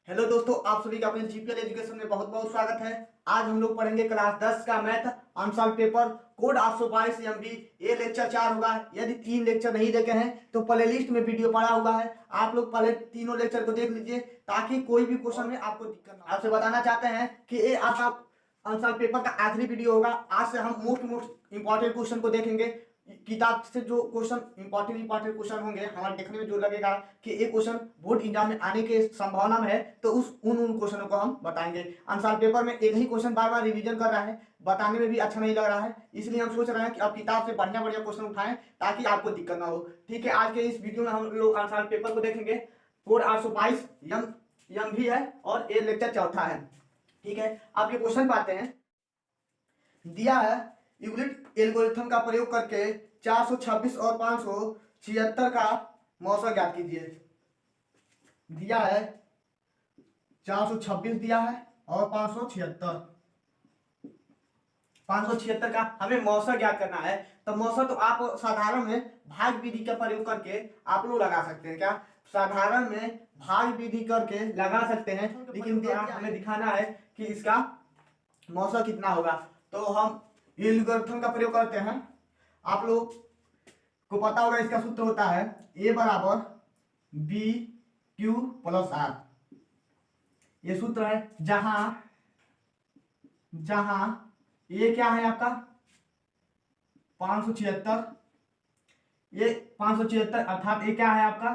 Hello दोस्तों, आप सभी का अपने जीपीएल एजुकेशन में बहुत बहुत स्वागत है। आज हम लोग पढ़ेंगे क्लास 10 का math answer paper code 822 MB. ये लेक्चर 4 होगा। यदि 3 लेक्चर नहीं देखे हैं तो प्ले लिस्ट में वीडियो पड़ा हुआ है, आप लोग पहले तीनों लेक्चर को देख लीजिए ताकि कोई भी क्वेश्चन में आपको दिक्कत ना। आपसे बताना चाहते हैं कि ये आपका आंसर पेपर का आखिरी वीडियो होगा। आज से हम मोस्ट इंपॉर्टेंट क्वेश्चन को देखेंगे। किताब से जो क्वेश्चन इंपॉर्टेंट क्वेश्चन होंगे, हमारे देखने में जो लगेगा कि ये क्वेश्चन बोर्ड एग्जाम में आने के संभावना में है, तो उन क्वेश्चनों को हम बताएंगे। आंसर पेपर में एक ही क्वेश्चन बार बार रिवीजन कर रहा है, बताने में भी अच्छा नहीं लग रहा है, इसलिए हम सोच रहे हैं कि अब किताब से बढ़िया बढ़िया क्वेश्चन उठाएं ताकि आपको दिक्कत ना हो। ठीक है, आज के इस वीडियो में हम लोग आंसर पेपर को देखेंगे। कोड 822 यम भी है और ये लेक्चर चौथा है। ठीक है, आपके क्वेश्चन पाते हैं। दिया है यूक्लिड एल्गोरिथम का प्रयोग करके 426 और 576 का मौसा ज्ञात कीजिए। दिया है 426 दिया है और 576 का हमें मौसा ज्ञात करना है। तो मौसा तो आप साधारण में भाग विधि का प्रयोग करके आप लोग लगा सकते हैं। क्या साधारण में भाग विधि करके लगा सकते हैं, लेकिन हमें दिखाना है कि इसका मौसा कितना होगा। तो हम एल्गोरिथम का प्रयोग करते हैं। आप लोग को पता होगा इसका सूत्र होता है ए बराबर बी क्यू प्लस आर। ये सूत्र है जहां ये क्या है आपका 576, ये 576 अर्थात ये क्या है आपका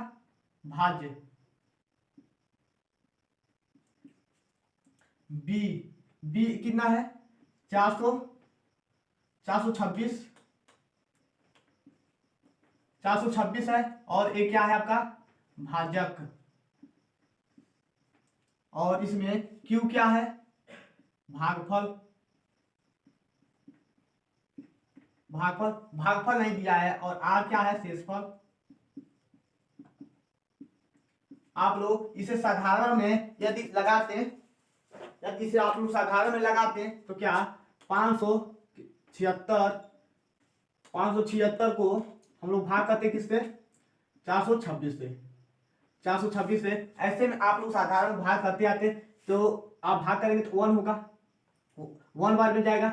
भाज्य। बी कितना है 426 है और ये क्या है आपका भाजक। और इसमें Q क्या है भागफल नहीं दिया है और R क्या है शेषफल। आप लोग इसे साधारण में यदि इसे आप लोग साधारण में लगाते हैं तो क्या 576 को हम लोग भाग करते किससे 426 से। ऐसे में आप लोग साधारण भाग करते आते तो आप भाग करेंगे तो 1 होगा, 1 बार में जाएगा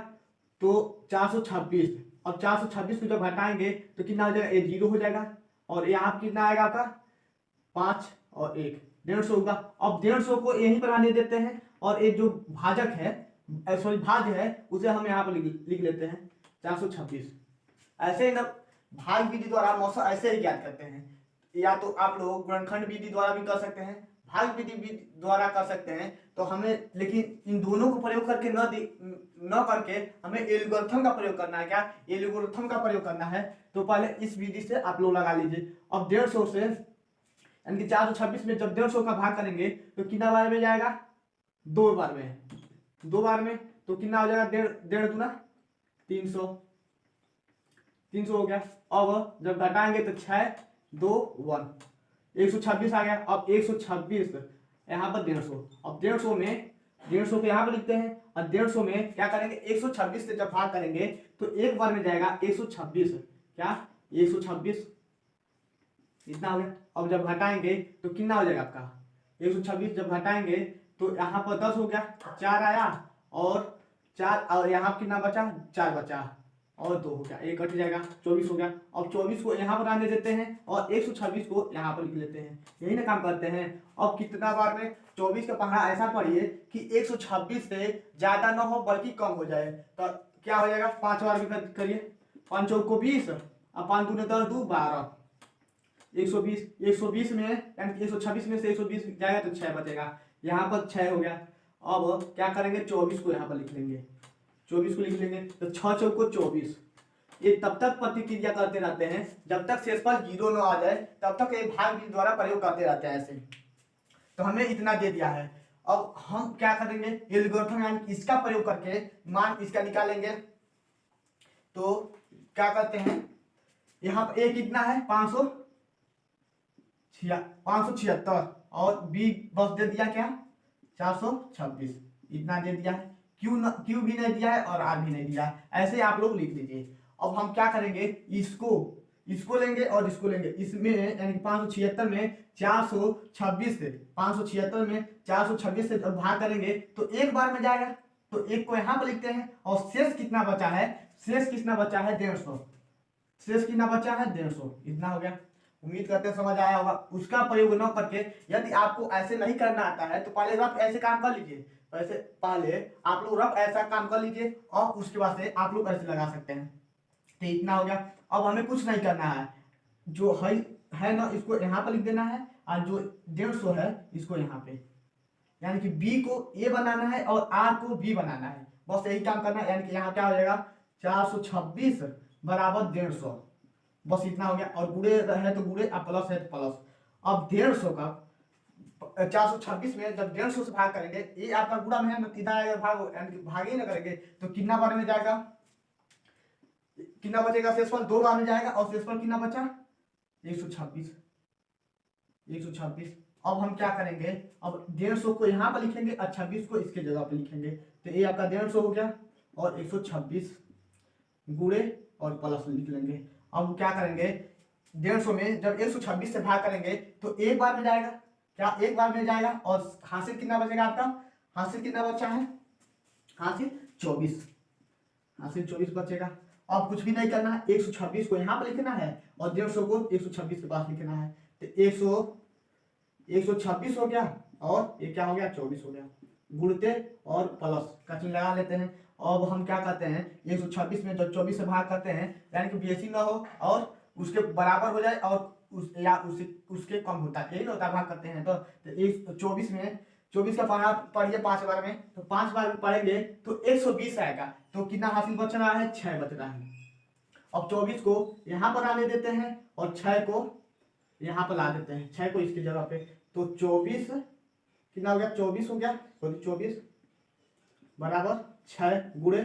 तो 426 और 426 को जब घटाएंगे तो कितना हो जाएगा, ये 0 हो जाएगा और यहाँ कितना आएगा आपका 5 और 1 150 होगा। अब 150 को यहीं पर आने देते हैं और एक जो भाजक है भाज्य है उसे हम यहाँ पर लिख लेते हैं 426। ऐसे ही ना भाग विधि द्वारा मौसा ऐसे ही ज्ञात करते हैं। या तो आप लोग गुणनखंड विधि द्वारा भी कर सकते हैं, भाग विधि द्वारा कर सकते हैं। तो हमें लेकिन इन दोनों को प्रयोग करके न करके हमें एल्गोरिथम का प्रयोग करना है। क्या एल्गोरिथम का प्रयोग करना है, तो पहले इस विधि से आप लोग लगा लीजिए। अब 150 से यानी कि 426 में जब 150 का भाग करेंगे तो कितना बार में जाएगा 2 बार में तो कितना हो जाएगा 1.5 गुना 300 हो गया। अब जब घटाएंगे तो 6 2 1 126 आ गया। अब 126 यहाँ पर 150, अब 150 को यहाँ पर लिखते हैं और 150 में क्या करेंगे 126 से जब भाग करेंगे तो एक बार में जाएगा 126, क्या 126 इतना हो गया। अब जब घटाएंगे तो कितना हो जाएगा आपका 126 जब घटाएंगे तो यहाँ पर 10 हो गया, 4 आया और 4 और यहाँ कितना बचा 4 बचा और 2 हो गया, 1 कट जाएगा 24 हो गया। अब 24 को यहाँ पर आने देते हैं और 126 को यहाँ पर लिख लेते हैं, यही ना काम करते हैं। अब कितना बार में 24 का पहाड़ा ऐसा पढ़िए कि 126 से ज्यादा ना हो बल्कि कम हो जाए। तो क्या हो जाएगा 5 बार भी करिए, 5 चौक को 20 और 5 दूने 10 2 12 120 में यानी 126 में से 120 जाएगा तो 6 बचेगा, यहाँ पर 6 हो गया। अब क्या करेंगे 24 को यहाँ पर लिख लेंगे, 24 को लिख लेंगे तो 6 चौक को 24। ये तब तक प्रतिक्रिया करते रहते हैं जब तक शेषफल 0 न आ जाए, तब तक ये भाग विधि द्वारा प्रयोग करते रहते हैं ऐसे। तो हमें इतना दे दिया है। अब हम क्या करेंगे एल्गोरिथम यानी इसका प्रयोग करके मान इसका निकालेंगे। तो क्या करते हैं यहाँ पर ए कितना है 576 और बी बस दे दिया क्या 426, इतना दे दिया है। क्यू भी नहीं दिया है और आर भी नहीं दिया है। ऐसे आप लोग लिख लीजिए। अब हम क्या करेंगे इसको इसको लेंगे और इसको लेंगे, इसमें यानी कि 576 में 426 से 576 में 426 से जब भाग करेंगे तो एक बार में जाएगा, तो एक को यहाँ पर लिखते हैं और शेष कितना बचा है, शेष कितना बचा है 150, शेष कितना बचा है 150, इतना हो गया। उम्मीद करते हैं समझ आया होगा। उसका प्रयोग न करके यदि आपको ऐसे नहीं करना आता है तो पहले रफ ऐसे काम कर लीजिए, ऐसे पहले आप लोग रफ ऐसा काम कर लीजिए और उसके बाद से आप लोग ऐसे लगा सकते हैं। तो इतना हो गया। अब हमें कुछ नहीं करना है, जो है ना इसको यहाँ पर लिख देना है और जो 150 है इसको यहाँ पे, यानी कि बी को ए बनाना है और आर को बी बनाना है, बस यही काम करना है। यानी कि यहाँ क्या हो जाएगा 426 बराबर 150, बस इतना हो गया। और गुणे है तो गुणे और प्लस है तो प्लस। अब 150 का 426 में जब 150 से भाग करेंगे, ये आपका गुणा में है ना, सीधा अगर भाग यानी कि भाग ही ना करेंगे तो कितना बार में जाएगा, कितना बचेगा, शेषफल 2 बार में जाएगा और शेषफल कितना बचा 126, 126। अब हम क्या करेंगे, अब 150 को यहाँ पर लिखेंगे और 26 को इसके जगह पे लिखेंगे, तो ये आपका 150 हो गया और 126 गुणे और प्लस लिख लेंगे। अब क्या करेंगे 150 में जब 126 से भाग करेंगे तो एक बार में जाएगा, क्या एक बार में जाएगा, और हासिल कितना बचेगा आपका, हासिल कितना बचा है, हासिल 24, हासिल 24 बचेगा। अब कुछ भी नहीं करना है, 126 को यहाँ पर लिखना है और 150 को 126 के पास लिखना है, तो 126 हो गया और ये क्या हो गया 24 हो गया, गुणते और प्लस का चिन्ह लगा लेते हैं। अब हम क्या करते हैं 126 में जब 24 से भाग करते हैं यानी कि बेसी ना हो और उसके बराबर हो जाए और उसके कम होता है, यही ना होता है भाग करते हैं तो 24 में 24 का पढ़ा पढ़िए 5 बार में, तो 5 बार में पढ़ेंगे तो 120 आएगा, तो कितना हासिल बच रहा है 6 बच रहा है। अब 24 को यहाँ पर आने देते हैं और 6 को यहाँ पर ला देते हैं, 6 को इसकी जगह पे, तो 24 कितना हो गया 24 हो गया, सॉरी 24 बराबर 6 गुणे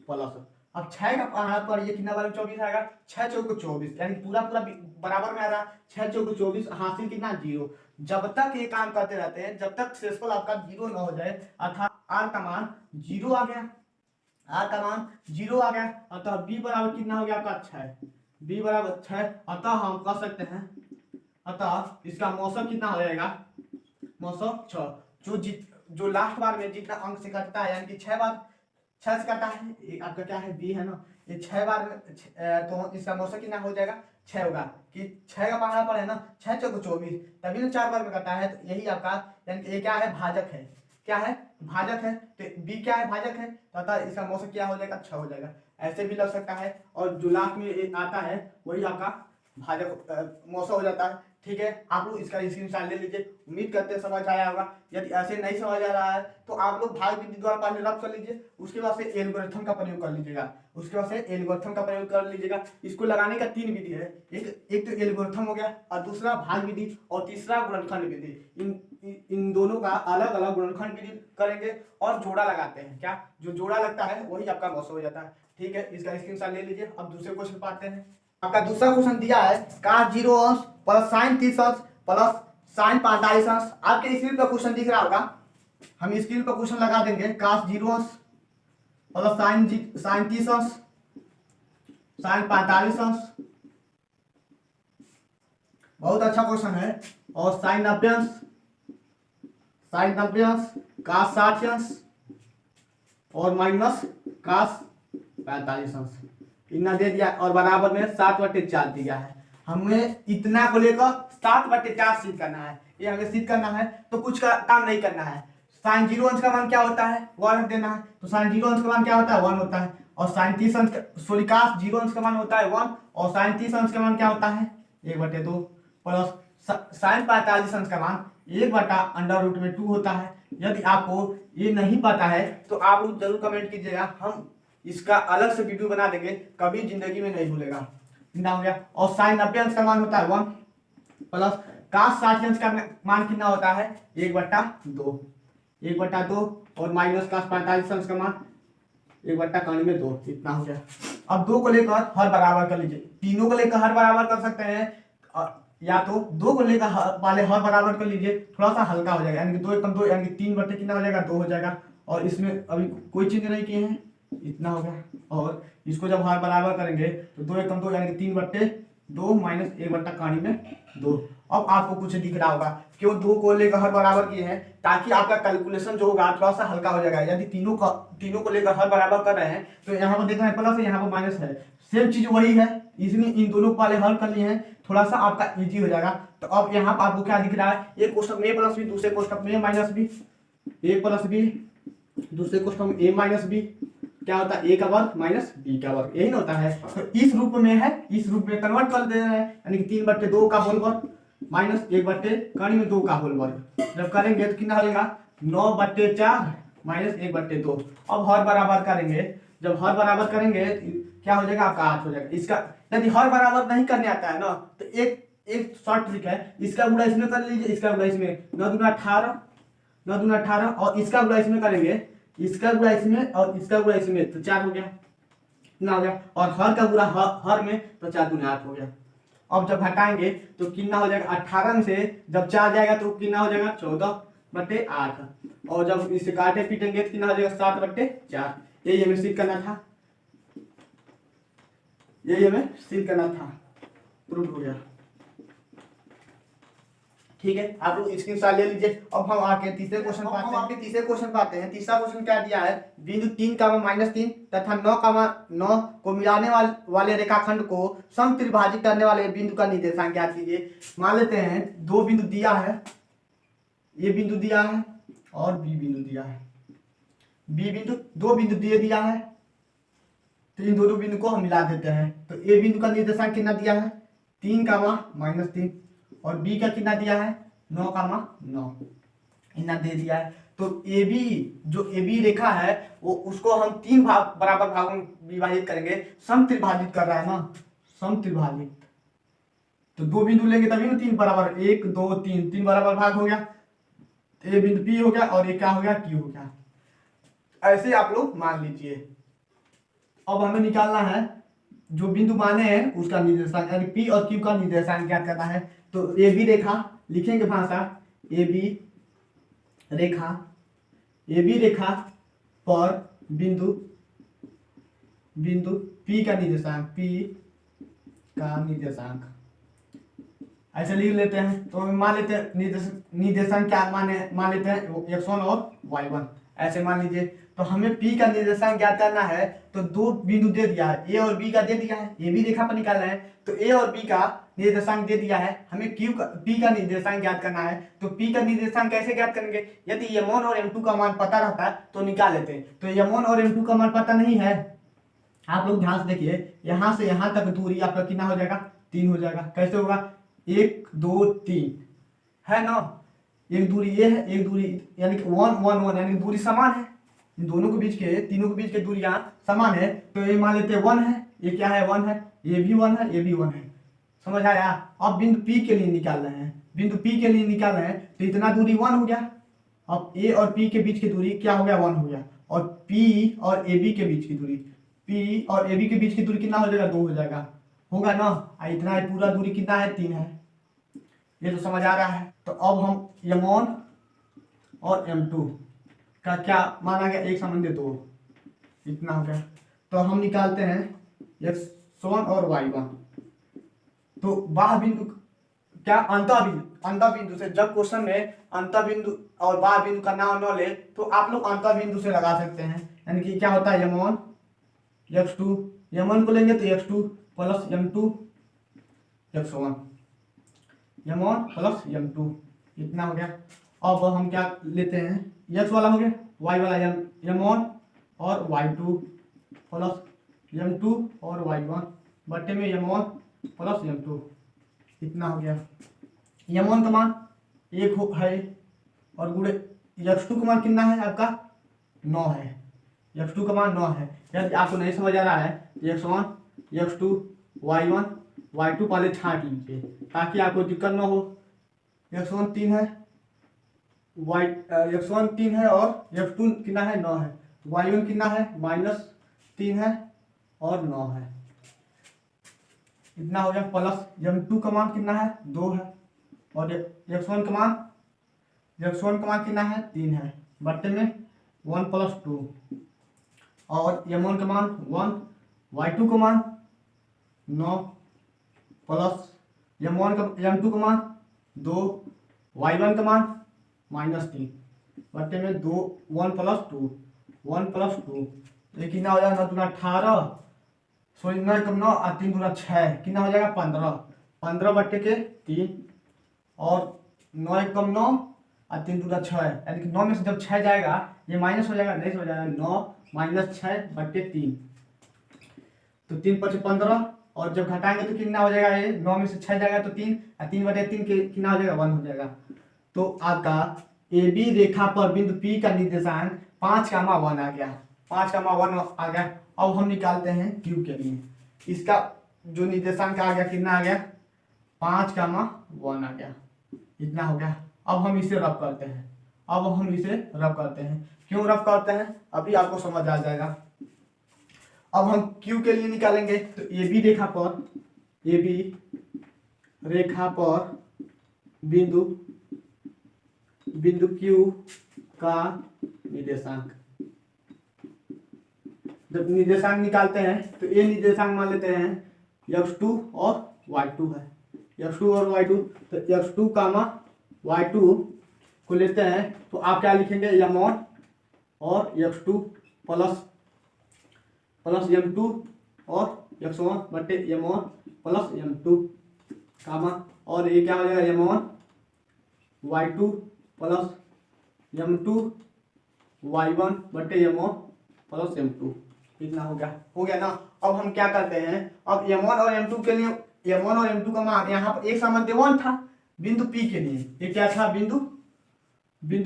प्लस। अब 6 का पहाड़ पर ये कितना बार 24 आएगा, 6 चौक 24 यानी पूरा पूरा बराबर में आ रहा है, 6 चौक 24 हासिल कितना 0। जब तक ये काम करते रहते हैं जब तक शेषफल आपका 0 ना हो जाए, अर्थात आर का मान 0 आ गया, आर का मान 0 आ गया, अतः बी बराबर कितना हो गया आपका 6, बी बराबर 6, अतः हम कह सकते हैं, अतः इसका मौसम कितना हो जाएगा, मौसम 6, जो लास्ट बार में जितना अंक से कटता है यानी कि 6 बार 6 से कटा है, ये आपका क्या है बी है ना, ये 6 बार में तो इसका मौसम कितना हो जाएगा 6 होगा, कि 6 का पहाड़ा पर है ना 6 चौक 24 तभी ना 4 बार में कटा है, तो यही आपका यानी कि ये क्या है भाजक है, क्या है भाजक है, तो बी क्या है भाजक है, तो अतः इसका मौसम क्या हो जाएगा 6 हो जाएगा, ऐसे भी लग सकता है। और जो लास्ट में आता है वही आपका भाजक मौसम हो जाता है। ठीक है, आप लोग इसका स्क्रीनशॉट ले लीजिए। उम्मीद करते हैं समझ आया होगा। यदि ऐसे नहीं समझ आ रहा है तो आप लोग भाग विधि द्वारा पहले रब कर लीजिए, उसके बाद से एल्गोरिथम का प्रयोग कर लीजिएगा, उसके बाद से एल्गोरिथम का प्रयोग कर लीजिएगा। इसको लगाने का 3 विधि है, एक तो एल्गोरिथम हो गया और दूसरा भाग विधि और तीसरा गुणनखंड विधि। इन दोनों का अलग अलग गुणनखंड विधि करेंगे और जोड़ा लगाते हैं, क्या जो जोड़ा लगता है वही आपका मौसम हो जाता है। ठीक है, इसका स्क्रीनशॉट ले लीजिए। अब दूसरे क्वेश्चन पाते हैं। आपका दूसरा क्वेश्चन दिया है cos 0 अंश प्लस sin 30 अंश प्लस sin 45 अंश। आपके स्क्रीन पर क्वेश्चन दिख रहा होगा, हम स्क्रीन पर क्वेश्चन लगा देंगे cos 0 अंश प्लस sin 30 अंश sin 45 अंश, बहुत अच्छा क्वेश्चन है। और sin 90 अंश cos 60 अंश और माइनस cos 45 अंश इतना दे दिया और बराबर में 7/4 दिया है। हमें इतना को लेकर 7/4 सिद्ध करना है, ये हमें सिद्ध करना है तो कुछ का काम नहीं करना है। sin 0 अंश का मान क्या होता है 1 रख देना है, तो sin 0 अंश का मान क्या होता है 1 होता है, और sin 30 अंश सॉरी cos 0 अंश का मान होता है 1 और sin 30 अंश का मान क्या होता है 1/2 प्लस sin 45 अंश का मान 1/√2 होता है। यदि आपको ये नहीं पता है तो आप लोग जरूर कमेंट कीजिएगा, हम इसका अलग से वीडियो बना देंगे, कभी जिंदगी में नहीं भूलेगा। कितना हो गया, और sin 90 अंश का मान होता है 1 प्लस cos 60 अंश का मान कितना होता है 1/2 और माइनस cos 45 अंश का मान 1/2 इतना हो गया। अब 2 को लेकर हर बराबर कर लीजिए, तीनों को लेकर हर बराबर कर सकते हैं, या तो 2 को लेकर वाले हर बराबर कर लीजिए, थोड़ा सा हल्का हो जाएगा, यानी कि 2 एकम 2 यानी कि 3 कितना हो जाएगा 2 हो जाएगा। और इसमें अभी कोई चेंज नहीं किए हैं, इतना हो गया। और इसको जब हर बराबर करेंगे तो 2 एकम 2 यानी कि 2 माइनस 1/2 में 2। अब आपको कुछ दिख रहा होगा क्यों 2 को लेकर हर बराबर किए हैं, ताकि आपका कैलकुलेशन जो होगा थोड़ा सा हल्का हो जाएगा। यदि तीनों को लेकर हर बराबर कर रहे हैं तो यहाँ पर देखना है प्लस है, यहाँ पर माइनस है, सेम चीज वही है, इसलिए इन दोनों को वाले हल कर लिए हैं, थोड़ा सा आपका इजी हो जाएगा। तो अब यहाँ पर आपको क्या दिख रहा है, एक क्वेश्चन में प्लस बी, दूसरे क्वेश्चन में माइनस बी, ए प्लस बी, दूसरे क्वेश्चन में ए माइनस बी, क्या होता है ए का वर्ग माइनस बी का वर्ग, यही होता है। तो इस रूप में है, इस रूप में कन्वर्ट कर दे रहे हैं, यानी कि 3/2 का होल वर्ग माइनस 1/2 का होल वर्ग। जब करेंगे तो कितना हो जाएगा 9/4 माइनस 1/2। अब हर बराबर करेंगे, जब हर बराबर करेंगे क्या हो जाएगा आपका 8 हो जाएगा। इसका यदि हर बराबर नहीं करने आता है ना तो एक शॉर्ट ट्रिक है, इसका गुणा इसमें कर लीजिए, इसका गुणा इसमें, 9 दूना 18, 9 दूना 18, और इसका गुणा इसमें करेंगे, इसका गुणा इसमें और इसका गुणा इसमें, तो 4 हो गया, कितना हो गया, और हर का गुणा हर में, तो 4 दूना 8 हो गया। अब जब हटाएंगे तो कितना हो जाएगा, 18 में से जब 4 जाएगा तो कितना हो जाएगा 14/8, और जब इसे काटे पीटेंगे तो कितना हो जाएगा 7/4। यही हमें सिद्ध करना था, यही हमें सिद्ध करना था, प्रूफ हो गया। ठीक है, आप लोग स्क्रीनशॉट ले लीजिए। अब हम आके तीसरे क्वेश्चन पे आते हैं। तीसरा क्वेश्चन क्या दिया है, बिंदु 3, -3 तथा 9, को मिलाने वाले रेखाखंड को समत्रिभाजित करने वाले बिंदु का निर्देशांक ज्ञात कीजिए। मान लेते हैं 2 बिंदु दिया है, ये बिंदु दिया है और बी बिंदु दिया है, बी बिंदु, 2 बिंदु दिया है, तो इन दोनों बिंदु को हम मिला देते हैं। तो ए बिंदु का निर्देशांक कितना दिया है 3, -3, और बी का कितना दिया है 9, 9 इतना दे दिया है। तो ए बी, जो ए बी रेखा है वो उसको हम 3 बराबर भागों में विभाजित करेंगे, समत्रिभाजित कर रहा है ना, समत्रिभाजित। तो 2 बिंदु लेंगे तभी ना 3 बराबर, 1 2 3, 3 बराबर भाग हो गया, ए बिंदु पी हो गया और ये क्या हो गया क्यू हो गया। ऐसे आप लोग मान लीजिए। अब हमें निकालना है जो बिंदु माने हैं उसका निर्देशांक, यानी पी और क्यू का निर्देशांक क्या करना है। तो ए बी रेखा लिखेंगे भाषा, ए बी रेखा पर बिंदु पी का निर्देशांक, ऐसे लिख लेते हैं। तो मान लेते हैं निर्देशांक क्या मान लेते हैं x1 और y1, ऐसे मान लीजिए। तो हमें p का निर्देशांक ज्ञात करना है, तो 2 बिंदु दे दिया है, a और b का दे दिया है, ए बी रेखा पर निकालना है, तो a और b का निर्देशांक दे दिया है, हमें p का निर्देशांक ज्ञात करना है। तो p का निर्देशांक कैसे ज्ञात करेंगे, यदि m1 और m2 का मान पता रहता तो निकाल लेते हैं। तो m1 और m2 का मान पता नहीं है, आप लोग ध्यान से देखिए, यहाँ से यहाँ तक दूरी आपका कितना हो जाएगा 3 हो जाएगा। कैसे होगा 1 2 3 है ना, एक दूरी ये है, एक दूरी यानी कि 1 1 1, यानी दूरी समान है, इन दोनों के बीच के, तीनों के बीच के दूरियां समान है। तो ये मान लेते हैं 1 है, ये क्या है 1 है, ये भी 1 है, ये भी 1 है, समझ आया। अब बिंदु P के लिए निकाल रहे हैं, बिंदु P के लिए निकाल रहे हैं, तो इतना दूरी 1 हो गया। अब A और P के बीच की दूरी क्या हो गया 1 हो गया, और P और AB के बीच की दूरी, P और AB के बीच की दूरी कितना हो जाएगा 2 हो जाएगा, होगा ना। इतना पूरा दूरी कितना है 3 है, ये तो समझ आ रहा है। तो अब हम m1 और m2 का क्या माना गया, एक संबंध 2, इतना हो गया। तो हम निकालते हैं x1 और y1। तो बाह्य बिंदु क्या अंतः बिंदु से, जब क्वेश्चन में अंतः बिंदु और बाह्य बिंदु का नाम न ले तो आप लोग अंतः बिंदु से लगा सकते हैं, यानी कि क्या होता है m1 x2, m1 को लेंगे तो x2 plus m2 x1, m1 plus m2, इतना हो गया। अब हम क्या लेते हैं, x वाला हो गया, y वाला m1 और y2 प्लस m2 और y1 बट्टे में m1 प्लस m2, इतना हो गया। m1 का मान 1 है और गुणे x2 का मान कितना है आपका 9 है, x2 का मान 9 है। यदि आपको नहीं समझ आ रहा है x1 x2 y1 y2 पहले छांट लीजिए ताकि आपको दिक्कत ना हो। x1 3 है, x1 3 है और x2 कितना है 9 है, y1 कितना है -3 है और 9 है, इतना हो गया। प्लस m2 का मान कितना है 2 है और x1 का मान कितना है 3 है, बट्टे में 1 + 2 और m1 का मान 1, y2 का मान 9 प्लस m1 का m2 का मान 2, y1 का मान -3 बटे में 2 1 + 2 1 + 2 ये कितना हो जाएगा 9 दूना 18 सॉरी 9 कम 9 और 3 दूना 6 कितना हो जाएगा 15 15 बटे के 3 और 9 कम 9 और 3 दूना 6 यानी कि 9 में से जब 6 जाएगा ये माइनस हो जाएगा, नहीं हो जाएगा 9 - 6 बटे 3 तो 3 × 5 = 15 और जब घटाएंगे तो कितना हो जाएगा, ये 9 में से 6 जाएगा तो 3 और 3 बटे 3 के कितना हो जाएगा 1 हो जाएगा। तो आपका ए बी रेखा पर बिंदु P का निर्देशांक 5,1 आ गया, 5,1 आ गया। अब हम निकालते हैं Q के लिए, इसका जो निर्देशांक आ गया कितना आ गया 5,1 आ गया, इतना हो गया। अब हम इसे रब करते हैं, क्यों रब करते हैं अभी आपको समझ आ जाएगा। अब हम Q के लिए निकालेंगे तो ए बी रेखा पर बिंदु Q का निर्देशांक, जब निर्देशांक निकालते हैं तो ये निर्देशांक मान लेते हैं x2 और y2 है, x2 और y2 तो x2, y2 को लेते हैं तो आप क्या लिखेंगे m1 और x2 प्लस m2 और x1 बटे m1 प्लस m2 और ये क्या हो जाएगा m1 y2 plus m2 y1 बटे m1 प्लस m2 इतना हो गया ना। अब हम क्या करते हैं, अब m1 और m2 के लिए m1 और m2 का मान यहाँ पर एक समान 1 था बिंदु P के लिए, ये क्या था बिंदु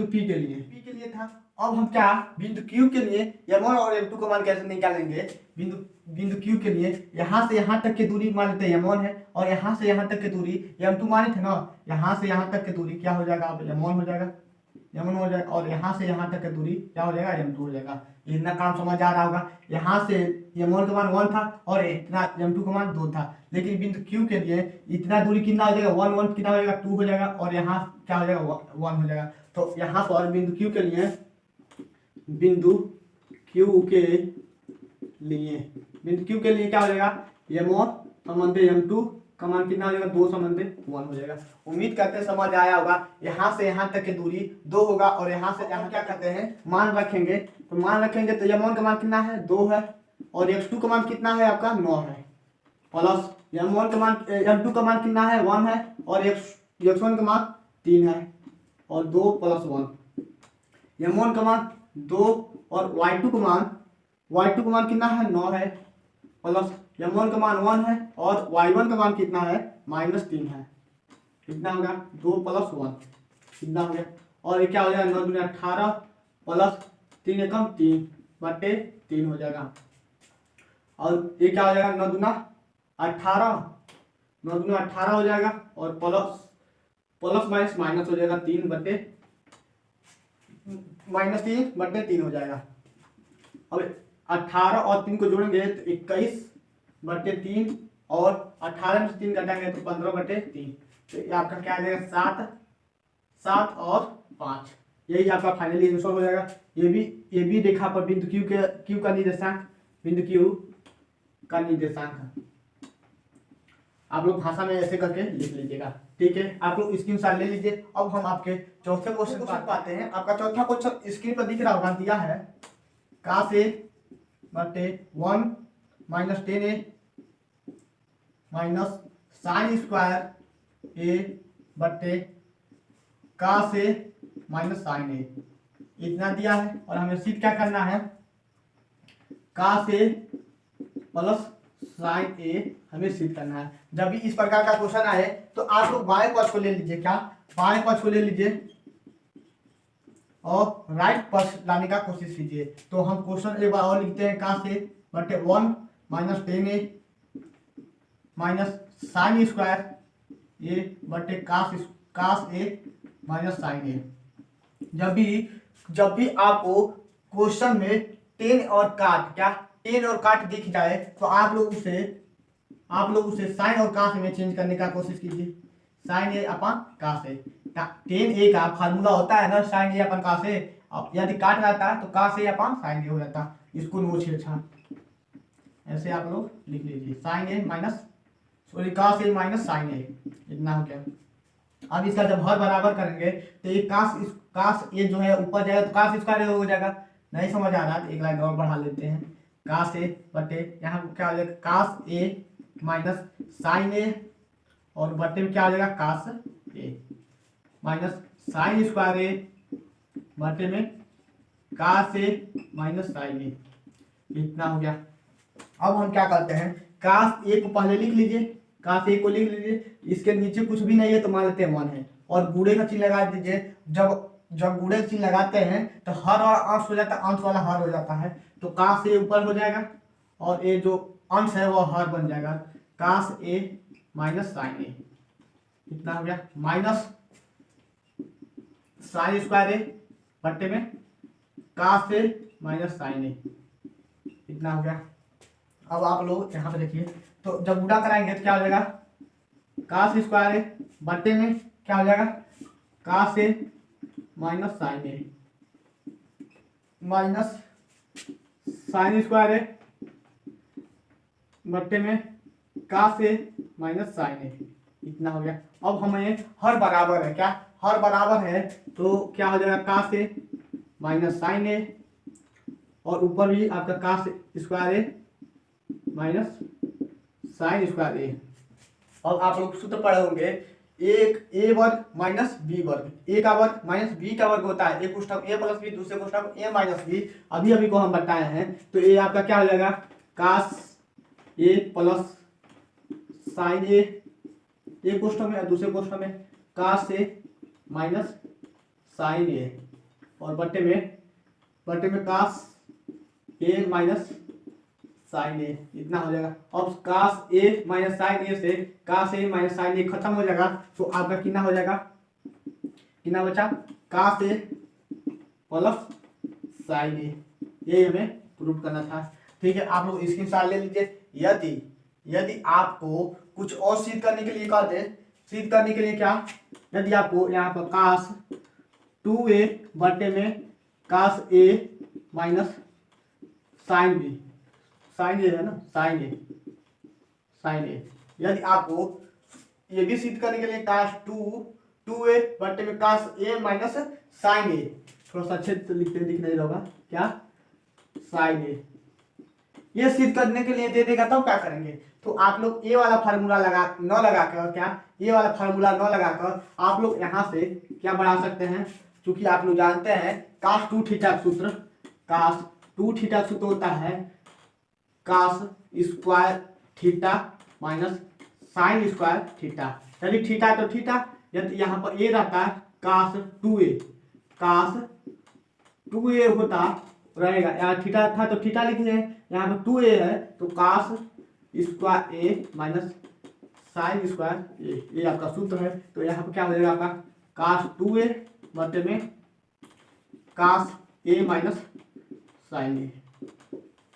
P के लिए था। अब हम क्या बिंदु Q के लिए m1 और m2 का मान कैसे निकालेंगे, बिंदु Q के लिए यहाँ से यहाँ तक की दूरी मान लेते हैं m1 है और यहाँ से यहाँ तक की दूरी m2 माने थे ना, यहाँ से यहाँ तक की दूरी क्या हो जाएगा अब m1 हो जाएगा और यहाँ से यहाँ तक की दूरी क्या हो जाएगा m2 हो जाएगा। इतना काम समझ आ रहा होगा, यहाँ से m1 का मान 1 था और इतना m2 का मान 2 था, लेकिन बिंदु Q के लिए इतना दूरी कितना हो जाएगा 1 कितना हो जाएगा 2 हो जाएगा और यहाँ क्या हो जाएगा 1 हो जाएगा। तो यहाँ पर बिंदु Q के लिए क्या हो जाएगा m1 = m2 का मान कितना हो जाएगा 2 = 1 हो जाएगा। उम्मीद करते हैं समझ आया होगा। यहाँ से यहाँ तक की दूरी 2 होगा और यहाँ से यहाँ क्या करते हैं मान रखेंगे, तो m1 का मान कितना है 2 है और x2 का मान कितना है आपका 9 है प्लस m2 का मान कितना है 1 है और x1 का मान 3 है और 2 + 1 m1 का मान 2 और y2 का मान कितना है 9 है प्लस m1 का मान 1 है और y1 का मान कितना है -3 है, कितना हो गया 2 + 1 कितना हो गया। और ये क्या हो जाएगा 9 दूनी 18 प्लस 3 एकम 3 बटे 3 हो जाएगा और ये क्या हो जाएगा 9 दूना 18 हो जाएगा और प्लस माइनस हो जाएगा 3 बटे 3 हो जाएगा। अब 18 और 3 को जोड़ेंगे तो 21 बटे 3 और 18 में से 3 घटाएंगे तो 15 बटे 3, तो आपका क्या आ जाएगा 7 और 5, यही आपका फाइनली आंसर हो जाएगा। ये भी रेखा पर बिंदु Q का निर्देशांक आप लोग भाषा में ऐसे करके लिख लीजिएगा, ठीक है। आप लोग स्क्रीनशॉट ले लीजिए। अब हम आपके चौथे क्वेश्चन को पाते हैं। आपका चौथा क्वेश्चन स्क्रीन पर दिख रहा होगा, दिया है cos A बटे 1 - 10A माइनस sin² A बटे cos A - sin A इतना दिया है और हमें सिद्ध क्या करना है cos A plus sin A हमें सिद्ध करना है। जब भी इस प्रकार का क्वेश्चन आए तो आप लोग बाएं पक्ष को ले लीजिए, बाएं पक्ष को ले लीजिए और राइट पक्ष लाने का कोशिश कीजिए। तो हम क्वेश्चन एक बार और लिखते हैं cos A बटे 1 - 10A माइनस sin² A बटे cos A - sin A। जब भी आपको क्वेश्चन में टेन और काट दिख जाए तो आप लोग उसे साइन और कास में चेंज करने का कोशिश कीजिए। साइन ए अपन कास ए, टेन ए का फार्मूला होता है ना साइन ए अपन कास ए, यदि काट रहता है तो कास ए अपन साइन ए हो जाता है। इसको नो छेड़छाड़ ऐसे आप लोग लिख लीजिए sine A minus sorry cos a minus sine A, इतना हो गया। अब इसका जब हर बराबर करेंगे तो ये cos a जो है ऊपर जाएगा तो cos स्क्वायर हो जाएगा। नहीं समझ आ रहा तो एक लाइन और बढ़ा लेते हैं, cos a बटे यहाँ क्या हो जाएगा cos a minus sine A, और बटे में क्या हो जाएगा cos a minus sine square A बटे में cos a minus sine A, इतना हो गया। अब हम क्या करते हैं, cos a को पहले लिख लीजिए, cos a को लिख लीजिए, इसके नीचे कुछ भी नहीं है तो मान लेते हैं 1 है, और गुणे का चिन्ह लगा दीजिए। जब गुणे का चिन्ह लगाते हैं तो हर और अंश हो जाता है, अंश वाला हर हो जाता है, तो cos a ऊपर हो जाएगा और ये जो अंश है वो हर बन जाएगा, cos a minus sine A, इतना हो गया, माइनस साइन स्क्वायर ए बटे में cos a minus sine A, इतना हो गया। अब आप लोग यहाँ पे देखिए, तो जब गुणा कराएंगे तो क्या हो जाएगा cos स्क्वायर ए बटे में क्या हो जाएगा cos a minus sine A minus sine square A बटे में cos a minus sine A, इतना हो गया। अब हमें हर बराबर है, क्या हर बराबर है तो क्या हो जाएगा cos a minus sine A, और ऊपर भी आपका cos स्क्वायर ए माइनस साइन स्क्वायर ए। अब आप लोग सूत्र पढ़े होंगे, एक ए वर्ग माइनस बी वर्ग, ए का वर्ग माइनस बी का वर्ग होता है, एक कोष्ठक ए प्लस बी, दूसरे कोष्ठक ए माइनस बी, अभी को हम बताए हैं। तो ये आपका क्या हो जाएगा cos ए प्लस साइन ए, एक कोष्ठक में, दूसरे कोष्ठक में cos A minus sine A, और बटे में cos A minus sine A, इतना हो जाएगा। अब cos ए माइनस साइन ए से cos ए माइनस साइन ए खत्म हो जाएगा, तो आपका कितना हो जाएगा, कितना बचा cos ए प्लस साइन ए, ये हमें प्रूव करना था। ठीक है, आप लोग स्क्रीनशॉट ले लीजिए। यदि आपको कुछ और सिद्ध करने के लिए कह दे, सिद्ध करने के लिए क्या, यदि आपको यहाँ पर cos 2a बटे में cos a minus sine B, sine A है ना, साइन ए, यदि आपको ये भी सिद्ध करने के लिए cos 2a बटे में cos a माइनस साइन ए, थोड़ा सा अच्छे से लिखते दिख नहीं होगा, क्या साइन ए, ये सिद्ध करने के लिए दे देगा तब क्या करेंगे, तो आप लोग ये वाला फार्मूला न लगाकर, क्या ये वाला फार्मूला न लगाकर आप लोग यहाँ से क्या बढ़ा सकते हैं, क्योंकि आप लोग जानते हैं cos 2 थीटा सूत्र, cos 2 थीटा सूत्र होता है cos square theta minus sine square theta, यदि थीटा तो थीटा, यदि यहाँ पर ए रहता है cos 2a होता रहेगा, यहाँ थीटा था तो थीटा लिख लें, यहाँ पर 2a है तो cos स्क्वायर ए माइनस साइन स्क्वायर ए, ये आपका सूत्र है। तो यहाँ पर क्या हो जाएगा आपका cos 2a बटे में cos a माइनस साइन ए,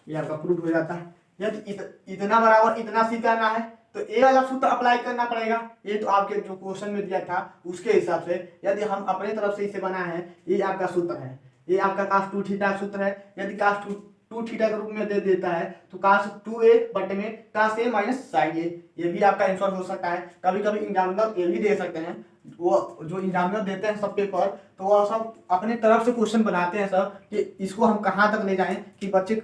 ये आपका प्रूफ हो जाता है। यदि इतना बराबर इतना सी करना है तो ए वाला सूत्र अप्लाई करना पड़ेगा, ये तो आपके जो क्वेश्चन में दिया था उसके हिसाब से। यदि हम अपने तरफ से इसे बना है, ये आपका सूत्र है, ये आपका cos 2 थीटा सूत्र है। यदि cos 2 थीटा के रूप में दे देता है तो cos 2a बटे में cos a माइनस साइन ए, ये भी आपका आंसर हो सकता है। कभी कभी एग्जामिनर ये भी दे सकते हैं, वो जो एग्जामिनर देते हैं सब पेपर, तो वो सब अपने तरफ से क्वेश्चन बनाते हैं सब कि इसको हम कहाँ तक ले जाएं कि बच्चे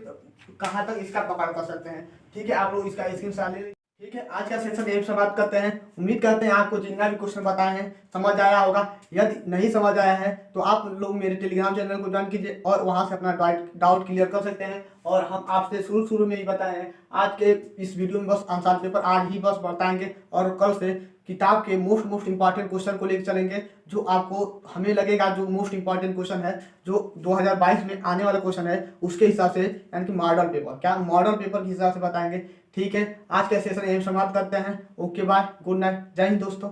कहाँ तक इसका पकड़ कर सकते हैं। ठीक है, आप लोग इसका स्क्रीनशॉट ले। ठीक है, आज का सेक्शन यही समाप्त करते हैं। उम्मीद करते हैं आपको जितना भी क्वेश्चन बताए हैं समझ आया होगा। यदि नहीं समझ आया है तो आप लोग मेरे टेलीग्राम चैनल को ज्वाइन कीजिए और वहां से अपना डाउट क्लियर कर सकते हैं। और हम आपसे शुरू में ही बताए हैं, आज के इस वीडियो में बस आंसर पेपर आज ही बस बताएंगे, और कल से किताब के मोस्ट इंपॉर्टेंट क्वेश्चन को लेकर चलेंगे, जो आपको हमें लगेगा जो मोस्ट इंपॉर्टेंट क्वेश्चन है, जो 2022 में आने वाला क्वेश्चन है उसके हिसाब से, यानी कि मॉडल पेपर, क्या मॉडल पेपर के हिसाब से बताएंगे। ठीक है, आज का सेशन यही समाप्त करते हैं। ओके बाय, गुड नाइट, जय हिंद दोस्तों।